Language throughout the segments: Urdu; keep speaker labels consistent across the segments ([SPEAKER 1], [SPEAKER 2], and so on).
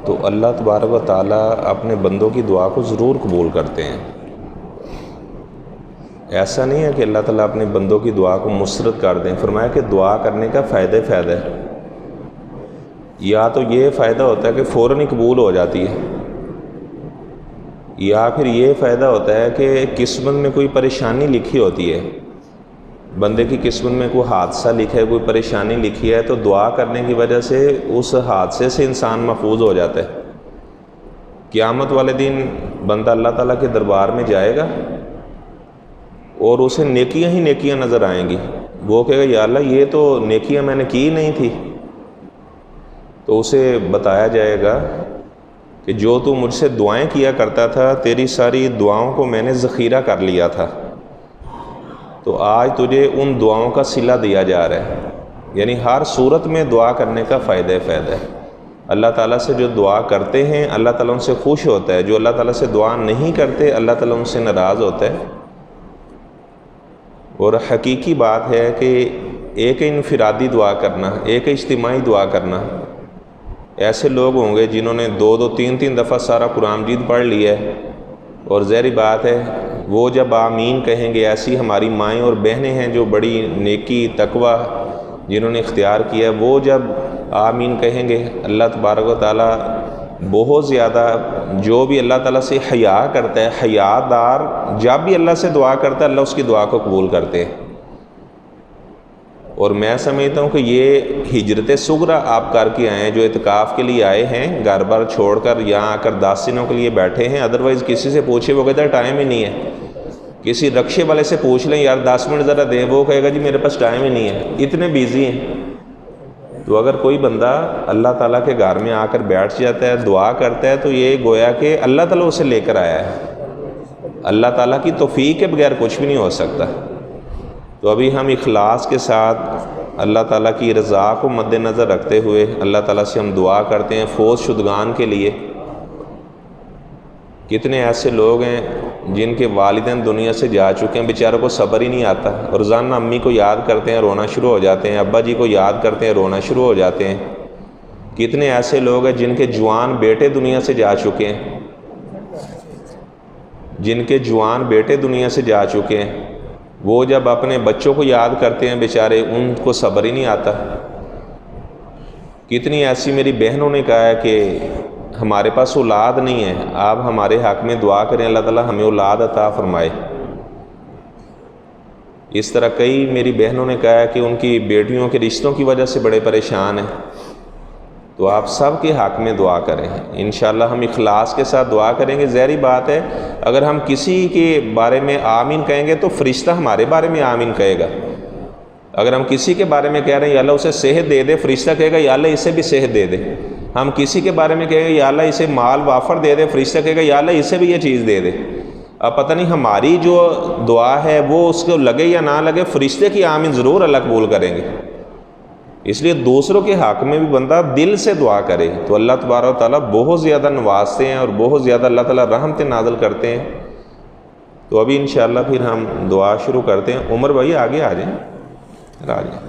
[SPEAKER 1] تو اللہ تبارک و تعالیٰ اپنے بندوں کی دعا کو ضرور قبول کرتے ہیں۔ ایسا نہیں ہے کہ اللہ تعالیٰ اپنے بندوں کی دعا کو مسترد کر دیں۔ فرمایا کہ دعا کرنے کا فائدہ ہے، یا تو یہ فائدہ ہوتا ہے کہ فوراً ہی قبول ہو جاتی ہے، یا پھر یہ فائدہ ہوتا ہے کہ قسمت میں کوئی پریشانی لکھی ہوتی ہے، بندے کی قسمت میں کوئی حادثہ لکھا ہے، کوئی پریشانی لکھی ہے، تو دعا کرنے کی وجہ سے اس حادثے سے انسان محفوظ ہو جاتا ہے۔ قیامت والے دن بندہ اللہ تعالیٰ کے دربار میں جائے گا اور اسے نیکیاں ہی نیکیاں نظر آئیں گی، وہ کہے گا یا اللہ یہ تو نیکیاں میں نے کی نہیں تھی، تو اسے بتایا جائے گا کہ جو تو مجھ سے دعائیں کیا کرتا تھا، تیری ساری دعاؤں کو میں نے ذخیرہ کر لیا تھا، تو آج تجھے ان دعاؤں کا صلہ دیا جا رہا ہے۔ یعنی ہر صورت میں دعا کرنے کا فائدہ ہے۔ اللہ تعالیٰ سے جو دعا کرتے ہیں اللہ تعالیٰ ان سے خوش ہوتا ہے، جو اللہ تعالیٰ سے دعا نہیں کرتے اللہ تعالیٰ ان سے ناراض ہوتا ہے۔ اور حقیقی بات ہے کہ ایک انفرادی دعا کرنا، ایک اجتماعی دعا کرنا، ایسے لوگ ہوں گے جنہوں نے دو تین دفعہ سارا قرآن مجید پڑھ لیا ہے، اور ظاہری بات ہے وہ جب آمین کہیں گے، ایسی ہماری مائیں اور بہنیں ہیں جو بڑی نیکی تقوی جنہوں نے اختیار کیا ہے، وہ جب آمین کہیں گے اللہ تبارک و تعالیٰ بہت زیادہ، جو بھی اللہ تعالیٰ سے حیا کرتا ہے، حیا دار جب بھی اللہ سے دعا کرتا ہے اللہ اس کی دعا کو قبول کرتے ہیں۔ اور میں سمجھتا ہوں کہ یہ ہجرت صغریٰ آپ کر کے آئے ہیں، جو اعتکاف کے لیے آئے ہیں، گھر بار چھوڑ کر یہاں آ کر 10 دنوں کے لیے بیٹھے ہیں، ادروائز کسی سے پوچھے وہ کہتا ہے ٹائم ہی نہیں ہے۔ کسی رکشے والے سے پوچھ لیں یار 10 منٹ ذرا دے، وہ کہے گا جی میرے پاس ٹائم ہی نہیں ہے، اتنے بیزی ہیں۔ تو اگر کوئی بندہ اللہ تعالیٰ کے گھر میں آ کر بیٹھ جاتا ہے، دعا کرتا ہے، تو یہ گویا کہ اللہ تعالیٰ اسے لے کر آیا ہے۔ اللہ تعالیٰ کی توفیق کے بغیر کچھ بھی نہیں ہو سکتا۔ تو ابھی ہم اخلاص کے ساتھ اللہ تعالیٰ کی رضا کو مد نظر رکھتے ہوئے اللہ تعالیٰ سے ہم دعا کرتے ہیں فوت شدگان کے لیے۔ کتنے ایسے لوگ ہیں جن کے والدین دنیا سے جا چکے ہیں، بیچاروں کو صبر ہی نہیں آتا، روزانہ امی کو یاد کرتے ہیں رونا شروع ہو جاتے ہیں، ابا جی کو یاد کرتے ہیں رونا شروع ہو جاتے ہیں۔ کتنے ایسے لوگ ہیں جن کے جوان بیٹے دنیا سے جا چکے ہیں، جن کے جوان بیٹے دنیا سے جا چکے ہیں، وہ جب اپنے بچوں کو یاد کرتے ہیں بیچارے ان کو صبر ہی نہیں آتا۔ کتنی ایسی میری بہنوں نے کہا ہے کہ ہمارے پاس اولاد نہیں ہے، آپ ہمارے حق میں دعا کریں اللہ تعالیٰ ہمیں اولاد عطا فرمائے۔ اس طرح کئی میری بہنوں نے کہا ہے کہ ان کی بیٹیوں کے رشتوں کی وجہ سے بڑے پریشان ہیں، تو آپ سب کے حق میں دعا کریں۔ انشاءاللہ ہم اخلاص کے ساتھ دعا کریں گے۔ ظاہری بات ہے اگر ہم کسی کے بارے میں آمین کہیں گے تو فرشتہ ہمارے بارے میں آمین کہے گا۔ اگر ہم کسی کے بارے میں کہہ رہے ہیں یا اللہ اسے صحت دے دے، فرشتہ کہے گا یا اللہ اسے بھی صحت دے دے۔ ہم کسی کے بارے میں کہیں گے یا اللہ اسے مال وافر دے دے، فرشتہ کہے گا یا اللہ اسے بھی یہ چیز دے دے۔ اب پتہ نہیں ہماری جو دعا ہے وہ اس کو لگے یا نہ لگے، فرشتے کی آمین ضرور اللہ قبول کریں گے۔ اس لیے دوسروں کے حق میں بھی بندہ دل سے دعا کرے تو اللہ تبارک و تعالیٰ بہت زیادہ نوازتے ہیں اور بہت زیادہ اللہ تعالیٰ رحمتیں نازل کرتے ہیں۔ تو ابھی انشاءاللہ پھر ہم دعا شروع کرتے ہیں۔ عمر بھائی آگے آ جائیں، آ جائیں۔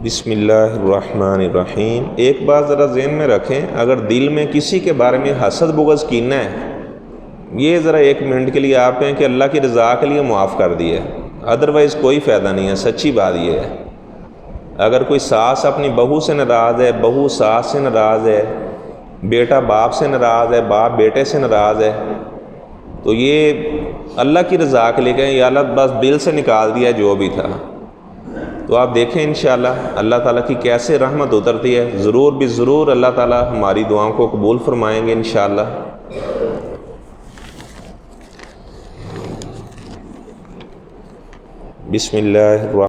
[SPEAKER 1] بسم اللہ الرحمن الرحیم۔ ایک بات ذرا ذہن میں رکھیں، اگر دل میں کسی کے بارے میں حسد بغض کینہ ہے، یہ ذرا 1 منٹ کے لیے آپ کہیں کہ اللہ کی رضا کے لیے معاف کر دیے، ادروائز کوئی فائدہ نہیں ہے۔ سچی بات یہ ہے، اگر کوئی ساس اپنی بہو سے ناراض ہے، بہو ساس سے ناراض ہے، بیٹا باپ سے ناراض ہے، باپ بیٹے سے ناراض ہے، تو یہ اللہ کی رضا کے لیے کہیں یا اللہ بس دل سے نکال دیا جو بھی تھا۔ تو آپ دیکھیں انشاءاللہ اللہ تعالیٰ کی کیسے رحمت اترتی ہے۔ ضرور بھی ضرور اللہ تعالیٰ ہماری دعاؤں کو قبول فرمائیں گے انشاءاللہ۔ بسم اللہ الرحمن